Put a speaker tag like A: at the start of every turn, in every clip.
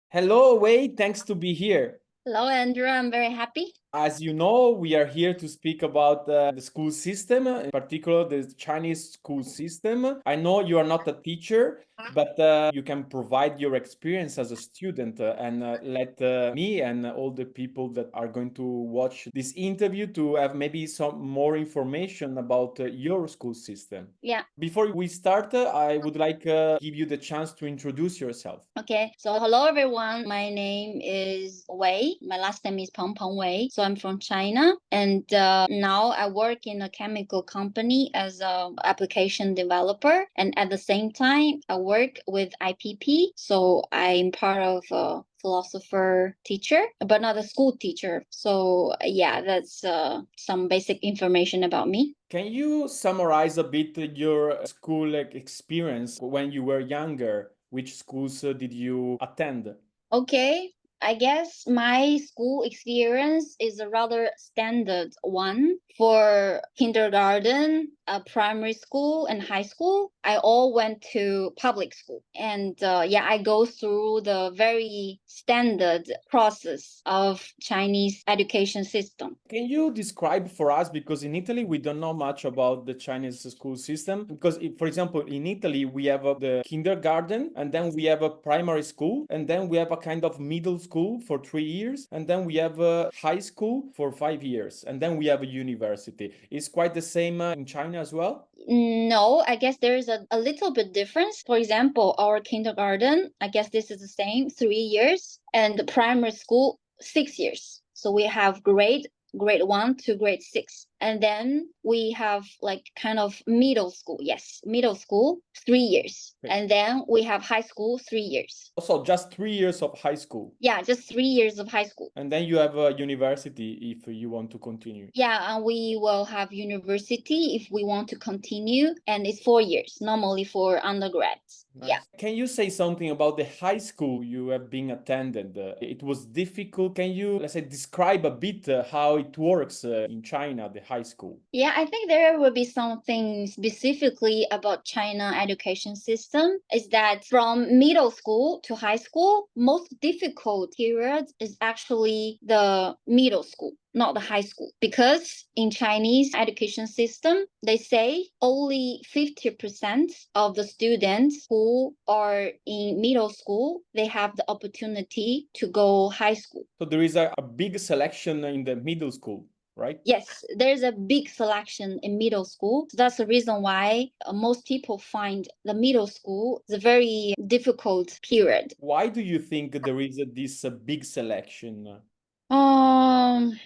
A: Hello, Wei. Thanks to be here.
B: Hello, Andrew. I'm very happy.
A: As you know, we are here to speak about the school system, in particular the Chinese school system. I know you are not a teacher, but you can provide your experience as a student and let me and all the people that are going to watch this interview to have maybe some more information about your school system.
B: Yeah.
A: Before we start, I would like give you the chance to introduce yourself.
B: Okay. So hello, everyone. My name is Wei. My last name is Peng Wei. So I'm from China, and now I work in a chemical company as a application developer, and at the same time, I work with IPP. So I'm part of a philosopher teacher, but not a school teacher. So yeah, that's some basic information about me.
A: Can you summarize a bit your school experience when you were younger? Which schools did you attend?
B: Okay, I guess my school experience is a rather standard one for kindergarten, primary school, and high school. I all went to public school, and yeah, I go through the very standard process of Chinese education system.
A: Can you describe for us, because in Italy we don't know much about the Chinese school system, because for example in Italy we have the kindergarten, and then we have a primary school, and then we have a kind of middle school for 3 years, and then we have a high school for 5 years, and then we have a university. It's quite the same in China as well?
B: No, I guess there is a little bit difference. For example, our kindergarten, I guess this is the same, 3 years, and the primary school, 6 years. So we have grade one to grade six. And then we have like kind of middle school. Yes, middle school, 3 years.
A: Okay.
B: And then we have high school, 3 years.
A: Also, just 3 years of high school.
B: Yeah, just 3 years of high school.
A: And then you have a university if you want to continue.
B: Yeah, and we will have university if we want to continue, and it's 4 years normally for undergrads.
A: Nice.
B: Yeah.
A: Can you say something about the high school you have been attended? It was difficult. Can you, let's say, describe a bit how it works in China, the high school?
B: Yeah, I think there will be something specifically about China education system is that from middle school to high school, most difficult period is actually the middle school, not the high school. Because in Chinese education system, they say only 50% of the students who are in middle school, they have the opportunity to go high school.
A: So there is a big selection in the middle school, right?
B: Yes, there's a big selection in middle school. So that's the reason why most people find the middle school is a very difficult period.
A: Why do you think there is this big selection?
B: Um,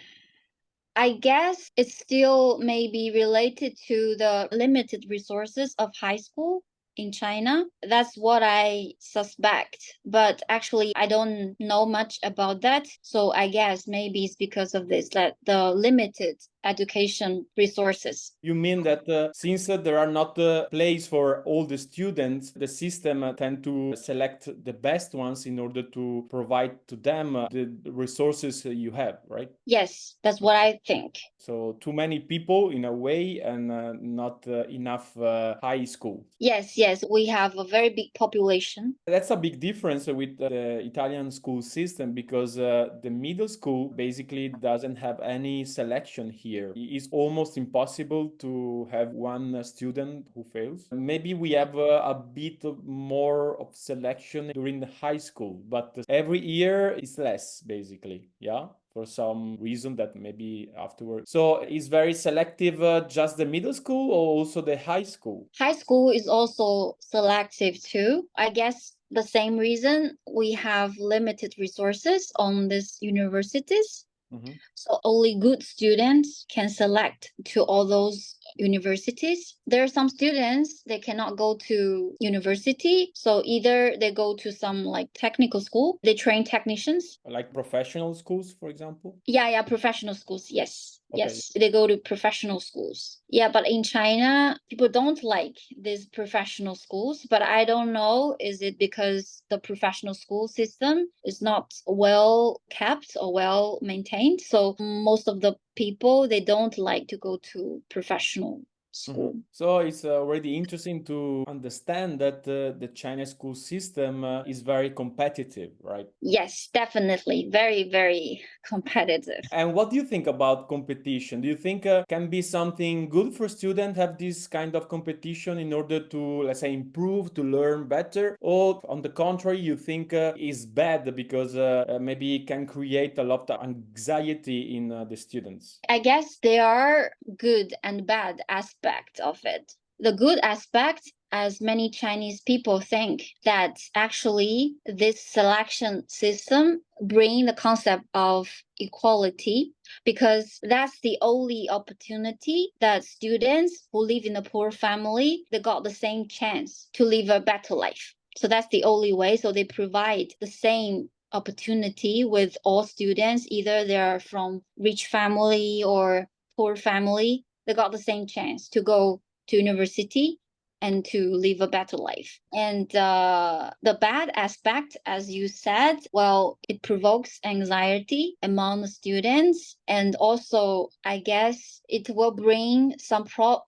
B: I guess it's still maybe related to the limited resources of high school in China. That's what I suspect. But actually, I don't know much about that. So I guess maybe it's because of this, that the limited education resources.
A: You mean that since there are not place for all the students, the system tend to select the best ones in order to provide to them the resources you have, right?
B: Yes, that's what I think.
A: So too many people in a way, and not enough high school.
B: Yes, we have a very big population.
A: That's a big difference with the Italian school system, because the middle school basically doesn't have any selection here. It's almost impossible to have one student who fails. Maybe we have a bit more of selection during the high school, but every year is less basically. Yeah, for some reason that maybe afterward. So it's very selective, just the middle school or also the high school?
B: High school is also selective too. I guess the same reason we have limited resources on these universities.
A: Mhm.
B: So only good students can select to all those universities. There are some students they cannot go to university, so either they go to some like technical school, they train technicians.
A: Like professional schools, for example?
B: Yeah, professional schools. Yes.
A: Okay.
B: Yes, they go to professional schools. Yeah, but in China, people don't like these professional schools. But I don't know, is it because the professional school system is not well kept or well maintained? So most of the people, they don't like to go to professional school.
A: So it's already interesting to understand that the China school system is very competitive, right?
B: Yes, definitely. Very, very competitive.
A: And what do you think about competition? Do you think can be something good for students have this kind of competition in order to, let's say, improve, to learn better? Or on the contrary, you think is bad because maybe it can create a lot of anxiety in the students?
B: I guess there are good and bad aspects of it. The good aspect, as many Chinese people think, that actually this selection system bring the concept of equality, because that's the only opportunity that students who live in a poor family, they got the same chance to live a better life. So that's the only way. So they provide the same opportunity with all students, either they're from rich family or poor family. They got the same chance to go to university and to live a better life. And the bad aspect, as you said, well, it provokes anxiety among the students. And also, I guess it will bring some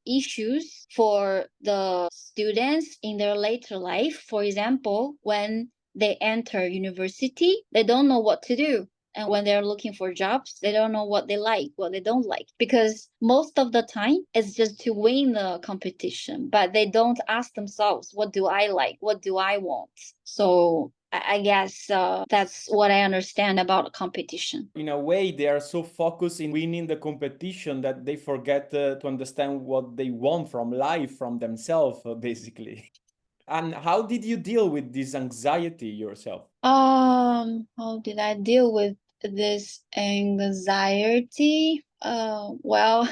B: issues for the students in their later life. For example, when they enter university, they don't know what to do. And when they're looking for jobs, they don't know what they like, what they don't like. Because most of the time, it's just to win the competition, but they don't ask themselves, what do I like? What do I want? So I guess that's what I understand about competition.
A: In a way, they are so focused in winning the competition that they forget to understand what they want from life, from themselves, basically. And how did you deal with this anxiety yourself?
B: How did I deal with this anxiety? Well,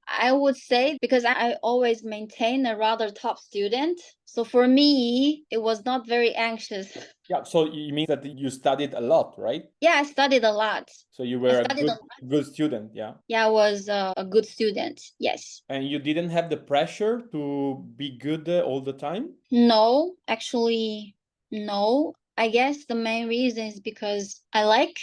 B: I would say because I always maintain a rather top student. So for me, it was not very anxious.
A: Yeah, so you mean that you studied a lot, right?
B: Yeah, I studied a lot.
A: So you
B: I
A: were a
B: studied a
A: good student, yeah.
B: Yeah, I was a good student. Yes.
A: And you didn't have the pressure to be good all the time?
B: No, actually, no. I guess the main reason is because I like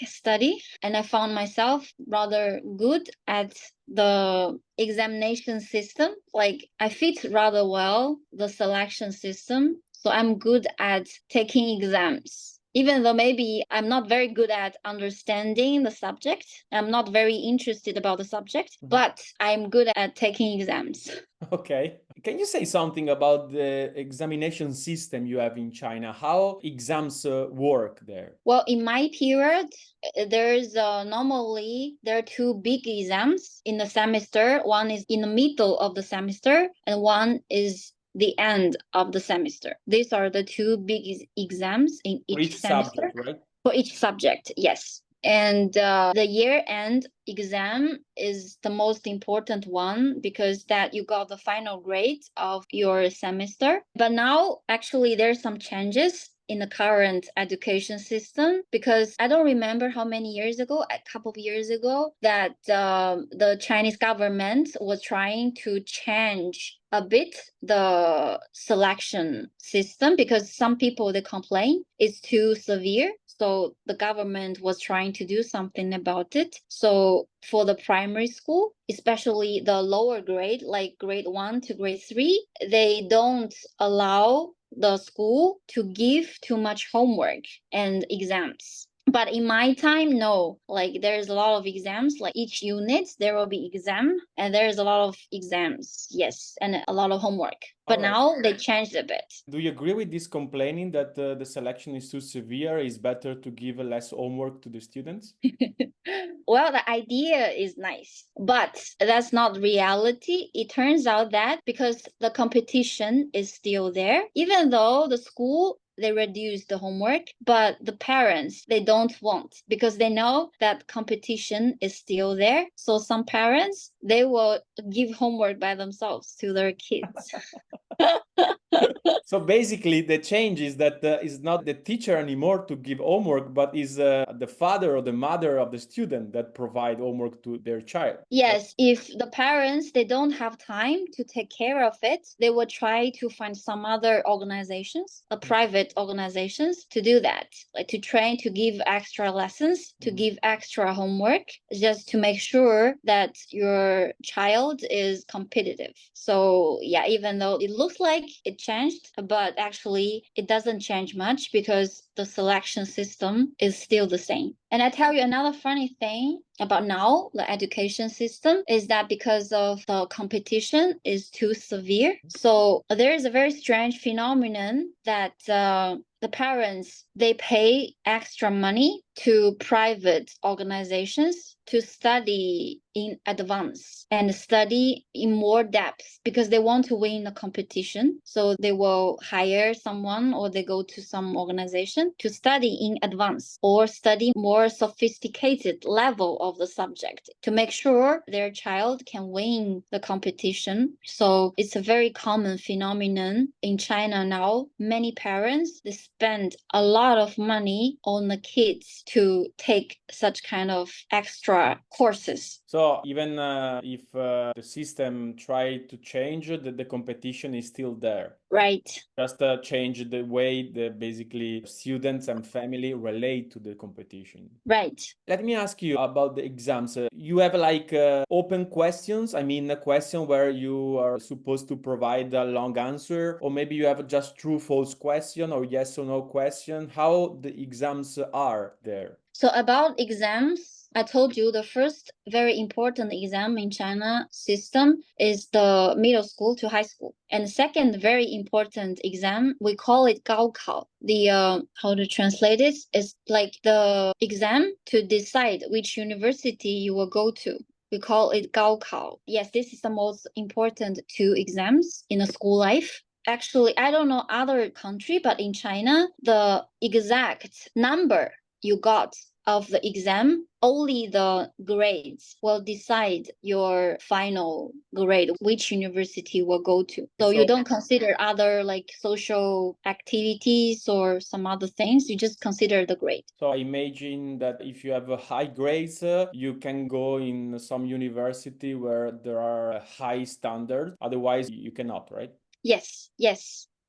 B: study, and I found myself rather good at the examination system. Like I fit rather well the selection system. So I'm good at taking exams. Even though maybe I'm not very good at understanding the subject, I'm not very interested about the subject, but I'm good at taking exams.
A: Okay. Can you say something about the examination system you have in China? How exams work there?
B: Well, in my period, there's normally there are two big exams in the semester. One is in the middle of the semester, and one is the end of the semester. These are the two big exams in
A: For
B: each
A: each
B: semester
A: subject, right?
B: for each subject. Yes. And the year-end exam is the most important one because that you got the final grade of your semester. But now, actually, there's some changes in the current education system because I don't remember how many years ago, a couple of years ago, that the Chinese government was trying to change a bit the selection system because some people they complain it's too severe. So the government was trying to do something about it. So for the primary school, especially the lower grade, like grade 1 to grade 3, they don't allow the school to give too much homework and exams. But in my time, no. Like there's a lot of exams. Like each unit, there will be exam, and there's a lot of exams. Yes, and a lot of homework. But
A: All right.
B: now they changed a bit.
A: Do you agree with this complaining that the selection is too severe? It's better to give less homework to the students?
B: Well, the idea is nice, but that's not reality. It turns out that because the competition is still there, even though the school they reduce the homework, but the parents they don't want because they know that competition is still there. So some parents they will give homework by themselves to their kids.
A: So basically, the change is that it's not the teacher anymore to give homework, but is the father or the mother of the student that provide homework to their child.
B: Yes, if the parents they don't have time to take care of it, they will try to find some other organizations, private organizations to do that, like to train to give extra lessons, to give extra homework, just to make sure that your your child is competitive. So yeah, even though it looks like it changed, but actually it doesn't change much because the selection system is still the same. And I tell you another funny thing about now, the education system, is that because of the competition is too severe. So there is a very strange phenomenon that the parents, they pay extra money to private organizations to study in advance and study in more depth because they want to win the competition. So they will hire someone or they go to some organization to study in advance or study more sophisticated level of the subject to make sure their child can win the competition. So it's a very common phenomenon in China now. Many parents, they spend a lot of money on the kids to take such kind of extra courses.
A: So even if the system tried to change, the competition is still there.
B: Right.
A: Just change the way the basically students and family relate to the competition.
B: Right.
A: Let me ask you about the exams. You have like open questions. I mean, a question where you are supposed to provide a long answer, or maybe you have just true false question or yes or no question. How the exams are there?
B: So about exams, I told you the first very important exam in China system is the middle school to high school. And the second very important exam, we call it 高考. The how to translate it is like the exam to decide which university you will go to. We call it 高考. Yes, this is the most important two exams in a school life. Actually, I don't know other country, but in China, the exact number you got of the exam, only the grades will decide your final grade, which university you will go to. So you don't consider other like social activities or some other things. You just consider the grade.
A: So I imagine that if you have a high grades, you can go in some university where there are high standards. Otherwise, you cannot, right?
B: Yes. Okay.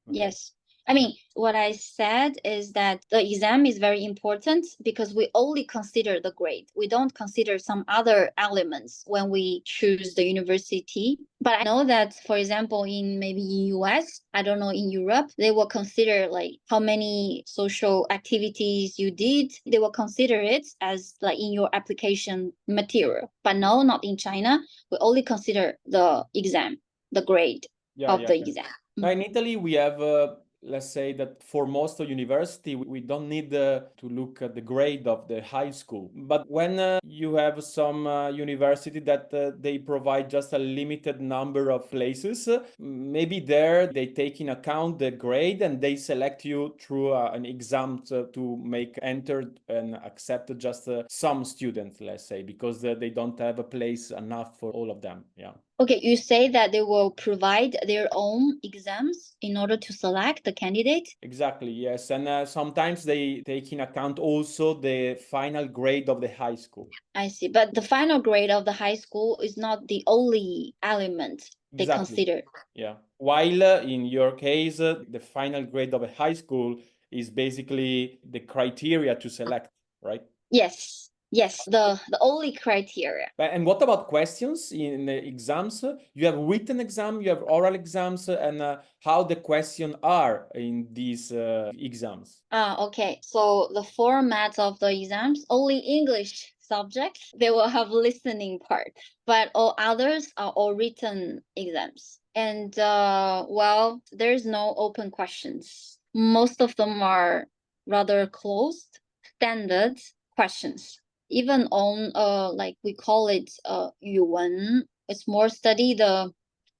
B: Yes. I mean, what I said is that the exam is very important because we only consider the grade. We don't consider some other elements when we choose the university. But I know that, for example, in maybe US, I don't know, in Europe, they will consider like how many social activities you did. They will consider it as like in your application material. But no, not in China. We only consider the exam, the grade of the exam.
A: Now in Italy, we have, let's say that for most of university, we don't need to look at the grade of the high school. But when you have some university that they provide just a limited number of places, maybe there they take in account the grade and they select you through an exam to make enter and accept just some students, let's say, because they don't have a place enough for all of them. Yeah. Okay, you say that they will provide their own exams in order to select the candidate? Exactly, yes. And sometimes they take in account also the final grade of the high school. I see. But the final grade of the high school is not the only element they consider. Yeah. While in your case, the final grade of a high school is basically the criteria to select, right? Yes. Yes, the only criteria. And what about questions in the exams? You have written exam, you have oral exams, and how the questions are in these exams? Okay. So the format of the exams, only English subjects, they will have listening part, but all others are all written exams. And well, there's no open questions. Most of them are rather closed, standard questions. Even on like we call it 语文, it's more study the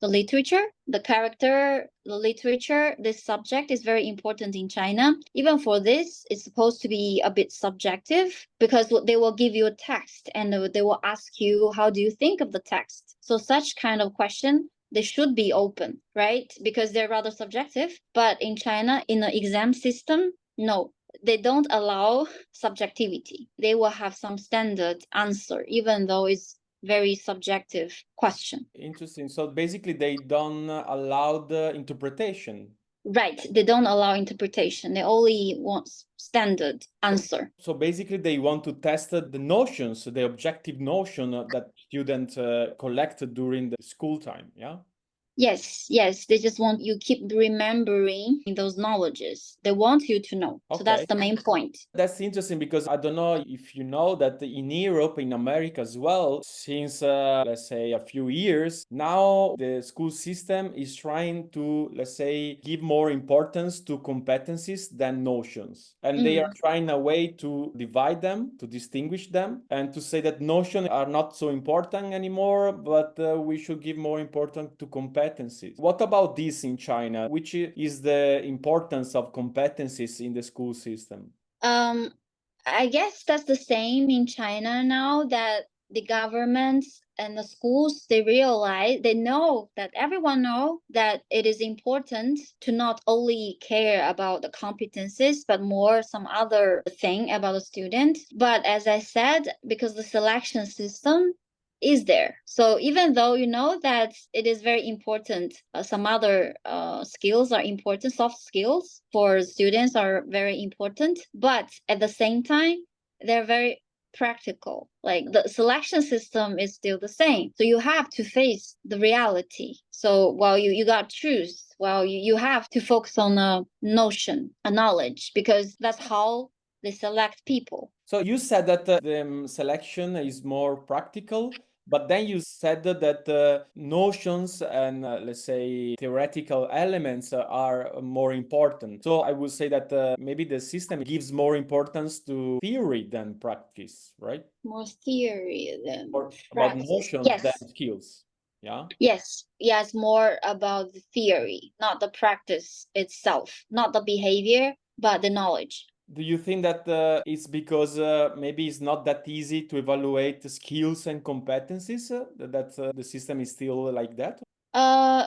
A: literature, the character, the literature. This subject is very important in China. Even for this, it's supposed to be a bit subjective because they will give you a text and they will ask you, how do you think of the text? So such kind of question, they should be open, right? Because they're rather subjective. But in China, in the exam system, no, they don't allow subjectivity. They will have some standard answer, even though it's very subjective question. Interesting. So basically, they don't allow the interpretation.
B: Right. They don't allow interpretation. They only want standard answer.
A: So basically, they want to test the notions, the objective notion that students collected during the school time. Yeah.
B: Yes, yes. They just want you keep remembering those knowledges. They want you to know. So that's
A: Okay.
B: the main point.
A: That's interesting because I don't know if you know that in Europe, in America as well, since let's say a few years, now the school system is trying to, let's say, give more importance to competencies than notions. And they are trying a way to divide them, to distinguish them, and to say that notions are not so important anymore, but we should give more importance to competencies. What about this in China? Which is the importance of competencies in the school system?
B: I guess that's the same in China now, that the governments and the schools, they know that everyone know that it is important to not only care about the competencies but more some other thing about the student. But as I said, because the selection system is there, so even though you know that it is very important, some other skills are important, soft skills for students are very important, but at the same time they're very practical. Like the selection system is still the same, so you have to face the reality. So while you got to choose, well, you have to focus on a notion, a knowledge, because that's how they select people.
A: So you said that the selection is more practical, but then you said that notions and let's say theoretical elements are more important. So I would say that maybe the system gives more importance to theory than practice, right?
B: More theory than
A: Or about
B: practice.
A: notions than
B: Yes.
A: skills. Yeah.
B: Yes. Yes, more about the theory, not the practice itself, not the behavior, but the knowledge.
A: Do you think that it's because maybe it's not that easy to evaluate the skills and competencies that the system is still like that?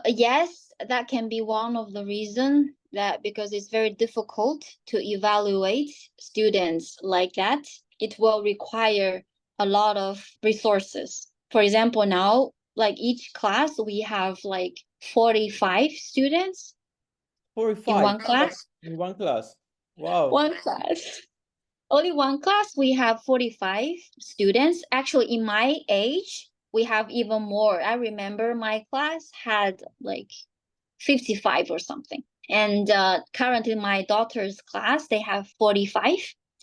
B: Yes, that can be one of the reason, that because it's very difficult to evaluate students like that. It will require a lot of resources. For example, now, like each class, we have like 45 students in
A: 45
B: one class.
A: in one class. Wow.
B: One class. Only one class, we have 45 students. Actually, in my age, we have even more. I remember my class had like 55 or something. And currently, my daughter's class, they have 45.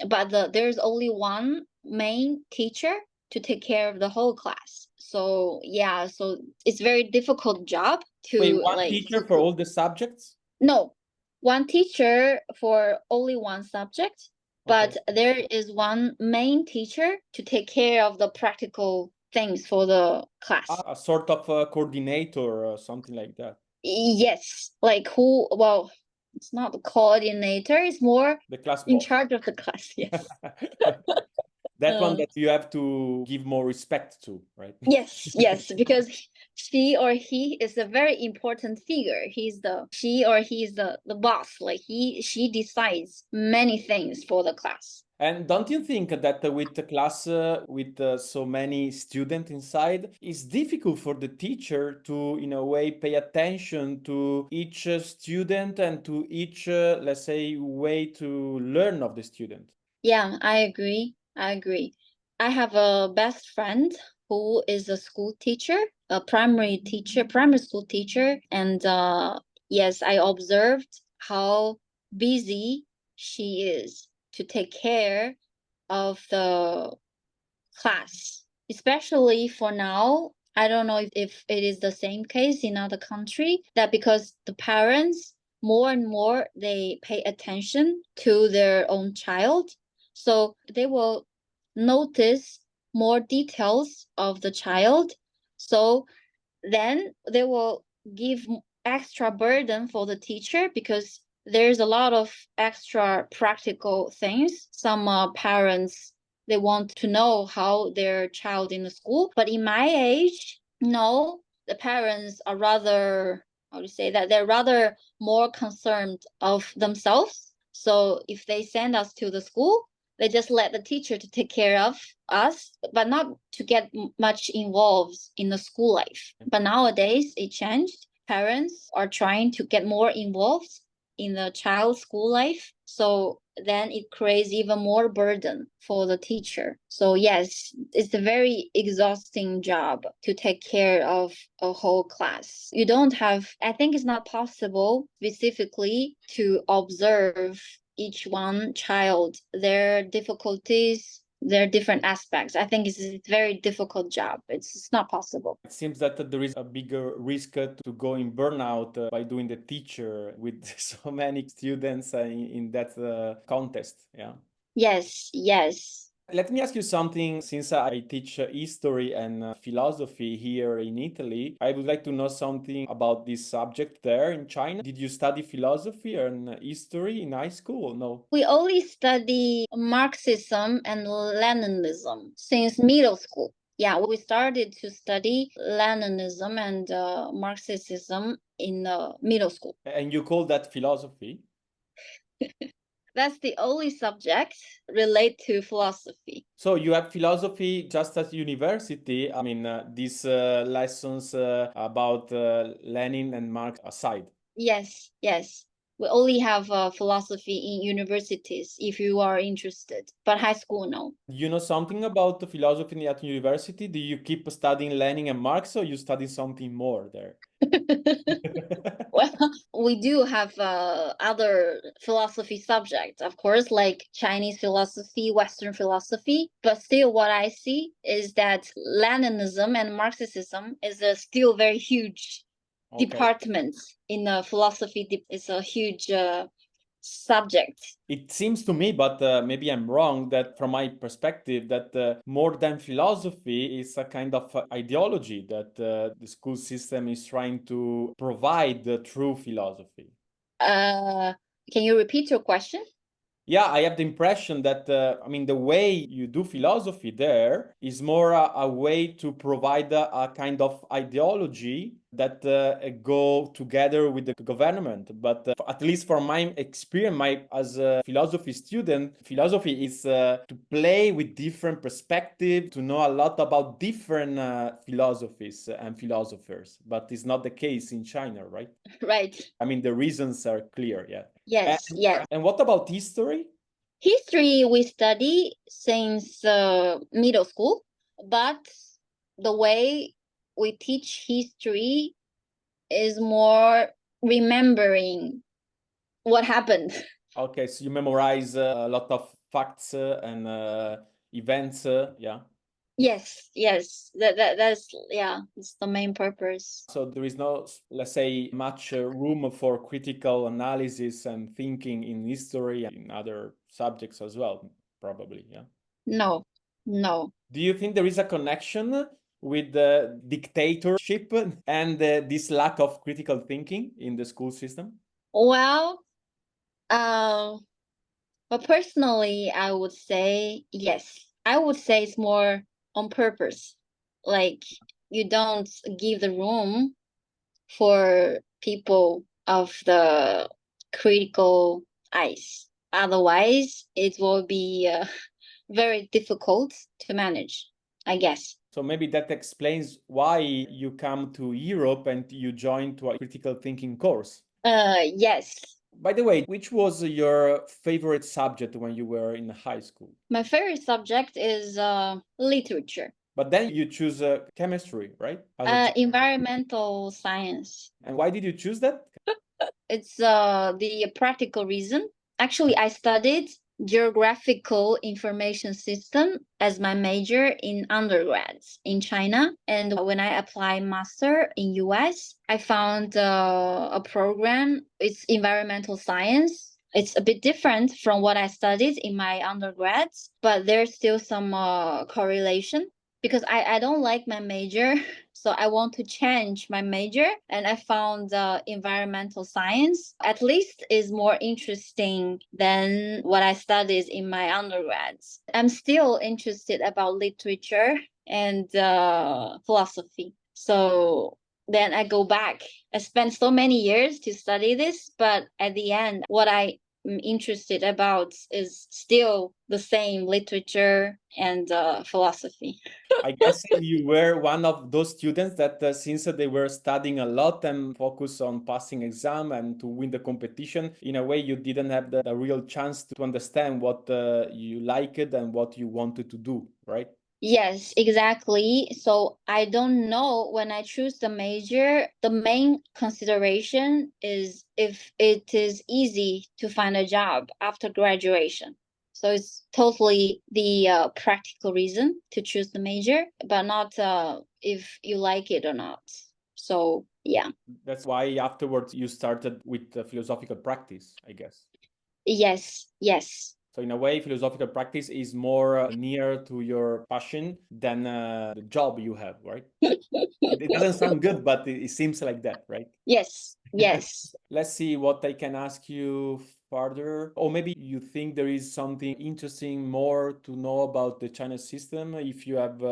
B: But there's only one main teacher to take care of the whole class. So, yeah, so it's very difficult job
A: Wait,
B: to
A: one
B: like,
A: teacher for all the subjects?
B: no, one teacher for only one subject,
A: Okay.
B: but there is one main teacher to take care of the practical things for the class.
A: A sort of coordinator or something like that.
B: Yes, like who, well, it's not the coordinator, it's more
A: The class
B: in
A: boss.
B: charge of the class. Yes.
A: That one that you have to give more respect to, right?
B: Yes, yes, because she or he is a very important figure. She or he is the boss. Like she decides many things for the class.
A: And don't you think that with the class with so many students inside, it's difficult for the teacher to, in a way, pay attention to each student and to each, let's say, way to learn of the student?
B: Yeah, I agree. I agree. I have a best friend who is a school teacher, a primary school teacher, and yes, I observed how busy she is to take care of the class, especially for now. I don't know if it is the same case in other country, that because the parents more and more they pay attention to their own child, so they will notice more details of the child. So then they will give extra burden for the teacher, because there's a lot of extra practical things. Some parents, they want to know how their child in the school, but in my age, no, the parents are rather, how to say that, they're rather more concerned of themselves. So if they send us to the school, they just let the teacher to take care of us, but not to get much involved in the school life. But nowadays it changed. Parents are trying to get more involved in the child's school life. So then it creates even more burden for the teacher. So yes, it's a very exhausting job to take care of a whole class. You don't have, I think it's not possible specifically to observe each one child, their difficulties, their different aspects. I think it's a very difficult job. It's not possible.
A: It seems that there is a bigger risk to go in burnout by doing the teacher with so many students in that contest. Yeah.
B: Yes, yes.
A: Let me ask you something. Since I teach history and philosophy here in Italy, I would like to know something about this subject there in China. Did you study philosophy and history in high school or no?
B: We only study Marxism and Leninism since middle school. Yeah, we started to study Leninism and Marxism in middle school.
A: And you call that philosophy?
B: That's the only subject related to philosophy.
A: So you have philosophy just at university. I mean, these lessons about Lenin and Marx aside.
B: Yes, yes. We only have philosophy in universities if you are interested, but high school, no.
A: You know something about the philosophy at university? Do you keep studying Lenin and Marx, or you study something more there?
B: Well, we do have other philosophy subjects, of course, like Chinese philosophy, Western philosophy. But still, what I see is that Leninism and Marxism is still very huge
A: Okay.
B: department in philosophy. It's a huge subject.
A: It seems to me, but maybe I'm wrong, that from my perspective, that more than philosophy is a kind of ideology that the school system is trying to provide through philosophy.
B: Can you repeat your question?
A: Yeah, I have the impression that, I mean, the way you do philosophy there is more a way to provide a kind of ideology that go together with the government. But at least from my experience, as a philosophy student, philosophy is to play with different perspectives, to know a lot about different philosophies and philosophers. But it's not the case in China, right?
B: Right.
A: I mean, the reasons are clear, yeah.
B: Yes, yes.
A: And what about history?
B: History we study since middle school, but the way we teach history is more remembering what happened.
A: Okay, so you memorize a lot of facts and events, yeah.
B: Yes, yes. That's yeah, it's the main purpose.
A: So there is no, let's say, much room for critical analysis and thinking in history and in other subjects as well, probably, yeah.
B: No, no.
A: Do you think there is a connection with the dictatorship and this lack of critical thinking in the school system?
B: Well, but personally, I would say yes. I would say it's more on purpose. Like you don't give the room for people of the critical eyes. Otherwise, it will be very difficult to manage, I guess.
A: So maybe that explains why you come to Europe and you join to a critical thinking course.
B: Yes.
A: By the way, which was your favorite subject when you were in high school?
B: My favorite subject is literature.
A: But then you choose chemistry, right?
B: Environmental science.
A: And why did you choose that?
B: It's the practical reason. Actually, I studied geographical information system as my major in undergrads in China. And when I applied master in US, I found a program. It's environmental science. It's a bit different from what I studied in my undergrads, but there's still some correlation because I don't like my major. So I want to change my major, and I found environmental science at least is more interesting than what I studied in my undergrads. I'm still interested about literature and philosophy. So then I go back. I spent so many years to study this, but at the end, what I interested about is still the same literature and philosophy.
A: I guess you were one of those students that since they were studying a lot and focus on passing exam and to win the competition, in a way you didn't have the real chance to understand what you liked and what you wanted to do, right?
B: Yes, exactly. So I don't know when I choose the major, the main consideration is if it is easy to find a job after graduation. So it's totally the practical reason to choose the major, but not if you like it or not. So yeah.
A: That's why afterwards you started with the philosophical practice, I guess.
B: Yes, yes.
A: So in a way, philosophical practice is more near to your passion than the job you have, right? It doesn't sound good, but it seems like that, right?
B: Yes, yes.
A: Let's see what I can ask you further. Or maybe you think there is something interesting more to know about the China system. If you have,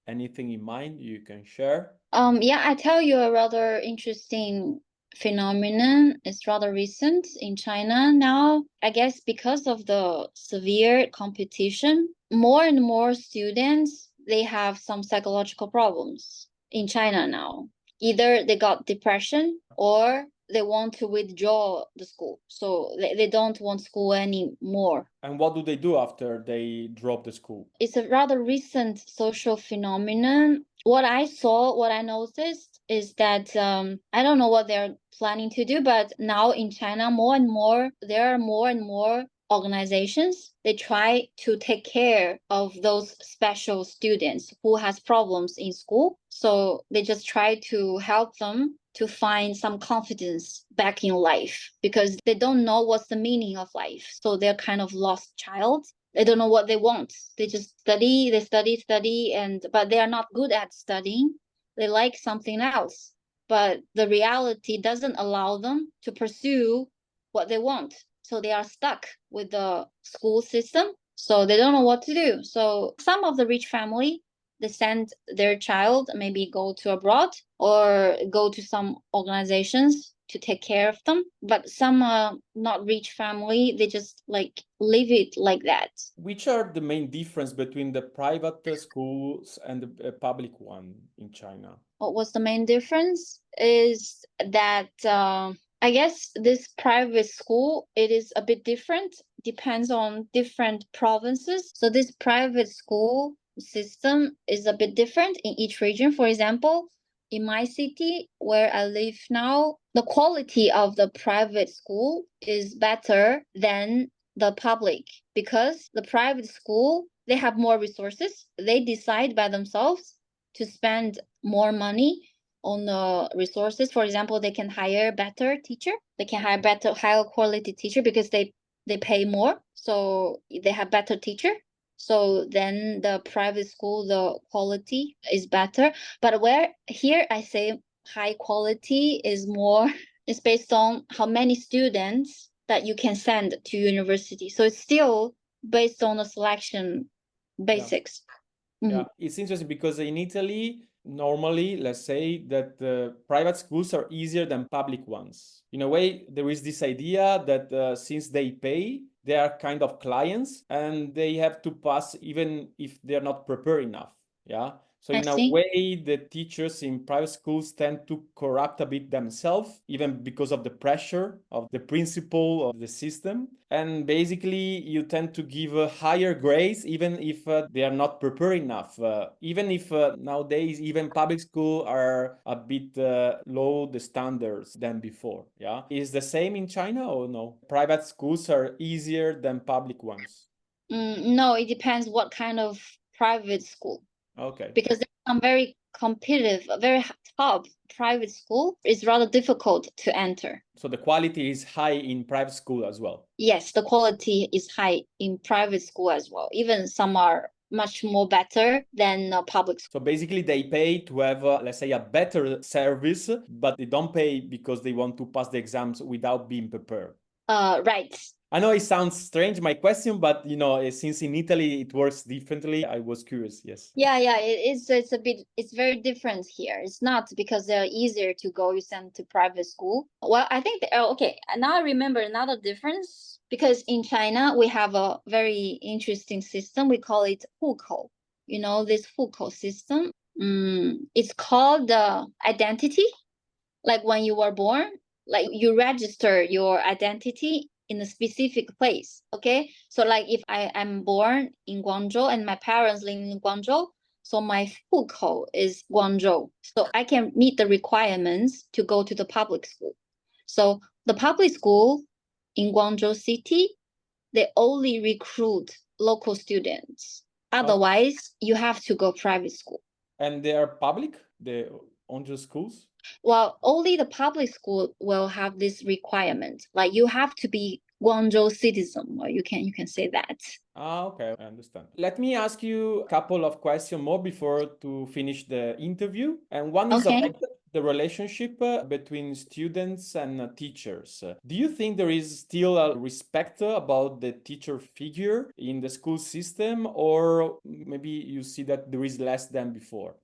A: anything in mind, you can share.
B: Yeah, I tell you a rather interesting phenomenon. It's rather recent in China now. I guess because of the severe competition, more and more students they have some psychological problems in China now. Either they got depression or they want to withdraw the school. So they don't want school anymore.
A: And what do they do after they drop the school?
B: It's a rather recent social phenomenon. What I saw, what I noticed is that I don't know what they're planning to do, but now in China, more and more, there are more and more organizations. They try to take care of those special students who has problems in school. So they just try to help them to find some confidence back in life because they don't know what's the meaning of life. So they're kind of lost child. They don't know what they want. They just study, study, and but they are not good at studying. They like something else. But the reality doesn't allow them to pursue what they want. So they are stuck with the school system. So they don't know what to do. So some of the rich family, they send their child maybe go to abroad or go to some organizations to take care of them. But some not rich family, they just like leave it like that.
A: Which are the main difference between the private schools and the public one in China?
B: What was the main difference is that I guess this private school it is a bit different, depends on different provinces. So this private school system is a bit different in each region. For example, in my city where I live now, the quality of the private school is better than the public because the private school they have more resources. They decide by themselves to spend more money on the resources. For example, they can hire better teacher. They can hire better, higher quality teacher because they pay more. So they have better teacher. So then the private school, the quality is better. But where here I say high quality is more, it's based on how many students that you can send to university. So it's still based on the selection basics.
A: Yeah, it's interesting because in Italy, normally, let's say that private schools are easier than public ones. In a way, there is this idea that since they pay, they are kind of clients and they have to pass even if they're not prepared enough. Yeah. So
B: I
A: in a
B: see.
A: way, the teachers in private schools tend to corrupt a bit themselves, even because of the pressure of the principle of the system. And basically, you tend to give a higher grades, even if they are not prepared enough. Even if nowadays, even public school are a bit low the standards than before. Yeah, is the same in China or no? Private schools are easier than public ones.
B: No, it depends what kind of private school.
A: Okay.
B: Because there's some very competitive, very top private school is rather difficult to enter.
A: So the quality is high in private school as well.
B: Yes, the quality is high in private school as well. Even some are much more better than public school.
A: So basically, they pay to have, let's say, a better service, but they don't pay because they want to pass the exams without being prepared.
B: Right.
A: I know it sounds strange, my question, but since in Italy it works differently, I was curious. Yes.
B: Yeah, it's very different here. It's not because they're easier to go, you send to private school. Well, I think okay, now I remember another difference, because in China we have a very interesting system. We call it 户口. You know, this 户口 system. It's called identity. Like when you were born, like you register your identity in a specific place. Okay, so like if I am born in Guangzhou and my parents live in Guangzhou, so my 户口 is Guangzhou, so I can meet the requirements to go to the public school. So the public school in Guangzhou city, they only recruit local students. Otherwise, you have to go private school.
A: And they are public, the Onjo schools?
B: Well, only the public school will have this requirement. Like you have to be Guangzhou citizen, or you can say that.
A: Okay, I understand. Let me ask you a couple of questions more before to finish the interview. And one is
B: Okay.
A: about the relationship between students and teachers. Do you think there is still a respect about the teacher figure in the school system, or maybe you see that there is less than before?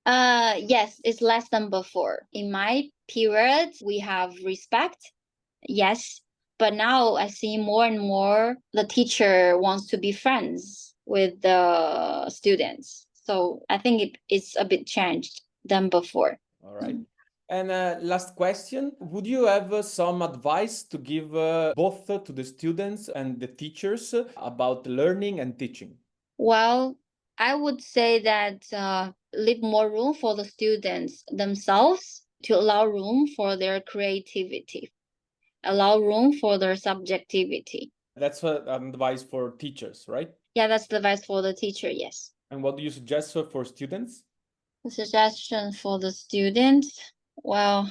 B: Yes, it's less than before. In my period, we have respect. Yes, but now I see more and more the teacher wants to be friends with the students. So I think it's a bit changed than before.
A: All right. And last question, would you have some advice to give both to the students and the teachers about learning and teaching?
B: Well, I would say that leave more room for the students themselves, to allow room for their creativity, allow room for their subjectivity.
A: That's advice for teachers, right?
B: Yeah, that's the advice for the teacher, yes.
A: And what do you suggest for students?
B: The suggestion for the students, well,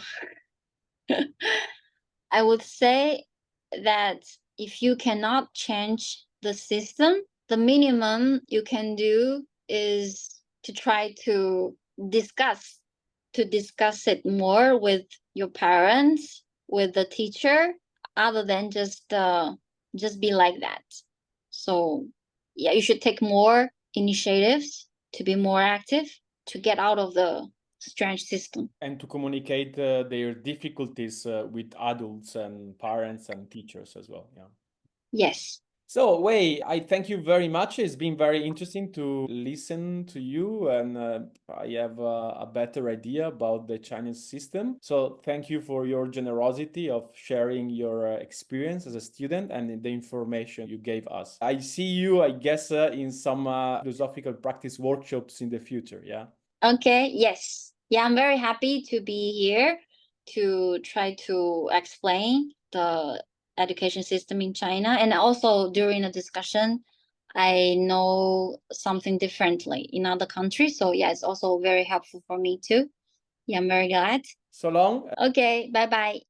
B: I would say that if you cannot change the system, the minimum you can do is to try to discuss it more with your parents, with the teacher, other than just be like that. So yeah, you should take more initiatives to be more active, to get out of the strange system.
A: And to communicate their difficulties with adults and parents and teachers as well. Yeah.
B: Yes.
A: So, Wei, I thank you very much. It's been very interesting to listen to you, and I have a better idea about the Chinese system. So, thank you for your generosity of sharing your experience as a student and the information you gave us. I see you, I guess, in some philosophical practice workshops in the future. Yeah.
B: Okay. Yes. Yeah, I'm very happy to be here to try to explain the education system in China. And also during the discussion, I know something differently in other countries. So yeah, it's also very helpful for me too. Yeah, I'm very glad.
A: So long.
B: Okay, bye-bye.